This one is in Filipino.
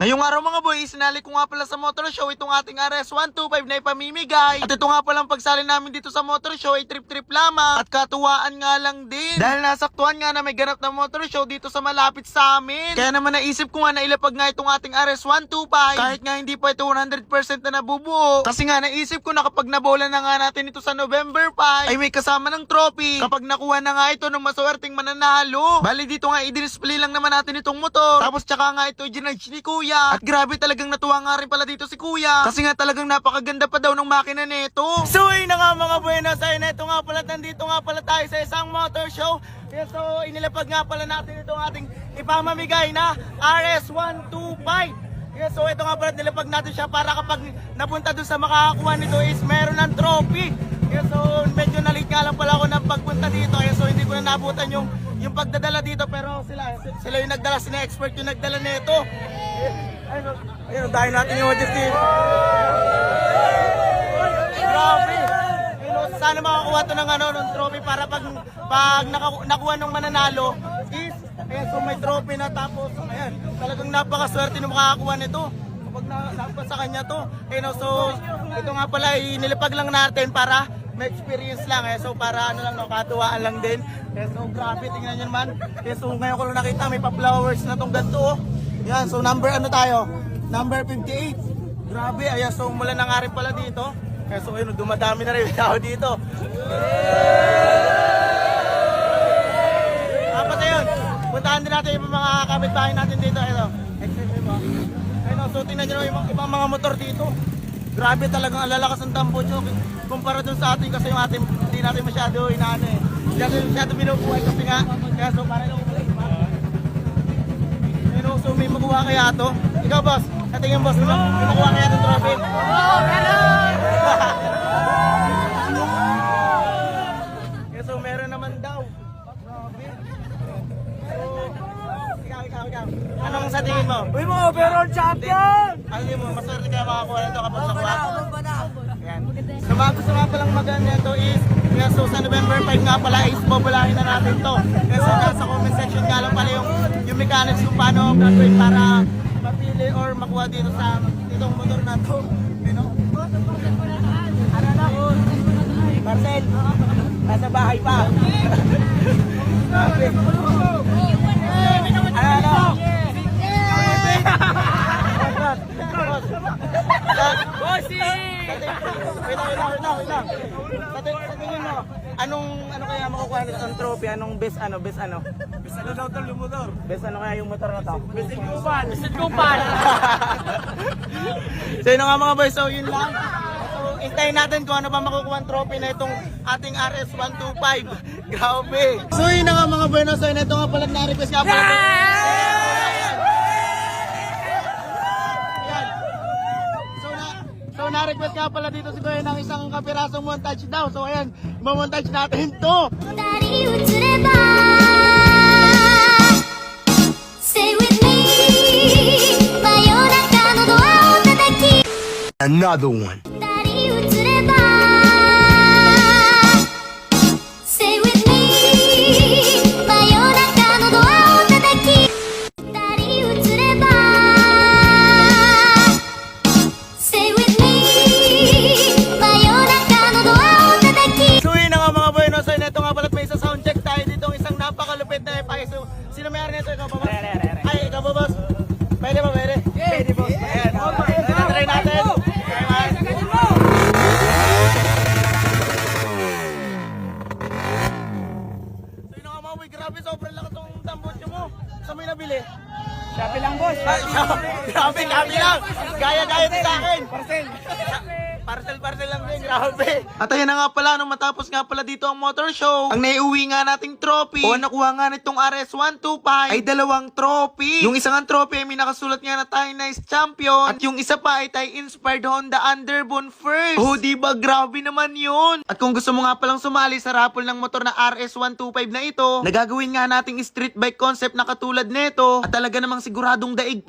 Ngayong araw mga boy, sinali ko nga pala sa motor show itong ating RS125 na ipamimigay. At ito nga palang pagsali namin dito sa motor show ay trip-trip lamang at katuwaan nga lang din. Dahil nasaktuhan nga na may ganap na motor show dito sa malapit sa amin. Kaya naman naisip ko nga na ilapag nga itong ating RS125 kahit nga hindi pa ito 100% na nabubuo. Kasi nga naisip ko na kapag nabola na nga natin ito sa November 5 ay may kasama ng trophy kapag nakuha na nga ito ng maswerteng mananalo. Bali dito nga i-display lang naman natin itong motor. Tapos tsaka nga ito i-ginage ni Kuya. At grabe talagang natuwa nga rin pala dito si Kuya. Kasi nga talagang napakaganda pa daw ng makina nito. So ayun na nga mga buenos, ayun na ito nga pala, nandito nga pala tayo sa isang motor show. Yes, so inilapag nga pala natin itong ating ipamamigay na RS125. Yes, so ito nga pala nilapag natin siya para kapag napunta dun sa makakakuha nito is meron ng trophy. Yes, so medyo nalit nga lang pala ako ng pagpunta dito. Yes, so hindi ko na nabutan yung pagdadala dito, pero sila yung nagdala, sila expert yung nagdala nito. Ayun, dahil natin yung majesty. Grabe. Ayun, sana makakuha to ng ng trophy para pag nakuha ng mananalo is, ayun, so may trophy na, tapos ayan, talagang napakaswerte na makakakuha nito kapag napa sa kanya to. Ayun, so ito nga pala inilipag lang natin para may experience lang, so para katuwaan lang din. So grabe, tingnan nyo naman. So ngayon ko lang nakita may pa-flowers na tong ganito. Yan, so number tayo? Number 58. Grabe, ayan, so mula na nga rin pala dito. So ayun, dumadami na rin yung tao dito. Apat na yun. Puntahan din natin yung mga kapitbahay natin dito. Ito, ayun, so tingnan nyo yung ibang mga motor dito. Grabe, talagang alalakas ang tampo nyo kumpara dun sa atin, kasi yung atin hindi natin masyado inaano eh. Hindi natin masyado binubuhay kasi nga. Kaya so para yung so may makuha kaya to? Ikaw boss, natingin boss, may makuha kaya itong trophy? Oo, meron! So meron naman daw. Grabe. So, ikaw. Anong sa tingin mo? Uy mo, overall champion! Ano mo, maswerte kaya makakuha nito kapag nakuha? Yan. So mga gusto nga palang maganda nito is, so sa November 5 nga pala is bobolahin na natin to. So nasa comment section nga lang pala yung mechanics kung paano gagawin para mapili or makuha dito sa itong motor na to. You know? Ano na? Marcel, nasa bahay pa. Okay. Ano? Bossing! Wait lang. Sa tingin mo, ano kaya makukuha nito ng trophy? Anong best ano? Best ano daw tol yung motor? Best ano kaya yung motor na to? Best kupal! So yun nga mga boys, so yun lang. So hintayin natin kung ano pa makukuha ang trophy na itong ating RS125. Grabe! So yun nga mga boys, so yun ito nga pala na-request nga pala. So na-request nga pala dito si Kuya ng isang kapirasong montage daw. So ayan, mamontage natin to. Stay with me. Another one. Stay with me. Stay with me. So yun nga mga boy, no? So ito nga pala may isa soundcheck tayo dito, isang napakalupit na FI. So sino may-ari nito? Ikaw ba boss? Ay, ikaw ba boss? Pwede ba? Pwede? Pwede boss. Ayan, try natin. So yun nga mga boy, grabe, sobrang lakas ng tambutso mo. Saan mo yung nabili? Shopee lang boss! Grabe lang. Gaya-gaya din sa akin. Parcel lang din, grabe. At ayan na nga pala, nung matapos nga pala dito ang motor show, ang naiuwi nga nating trophy o nakuha nga nitong RS125 ay dalawang trophy. Yung isang trophy ay may nakasulat nga na tayo nice champion at yung isa pa ay tayo inspired Honda Underbone first. Oh, diba? Grabe naman yun. At kung gusto mo nga palang sumali sa raffle ng motor na RS125 na ito, nagagawin nga nating street bike concept na katulad nito at talaga namang siguradong daig pa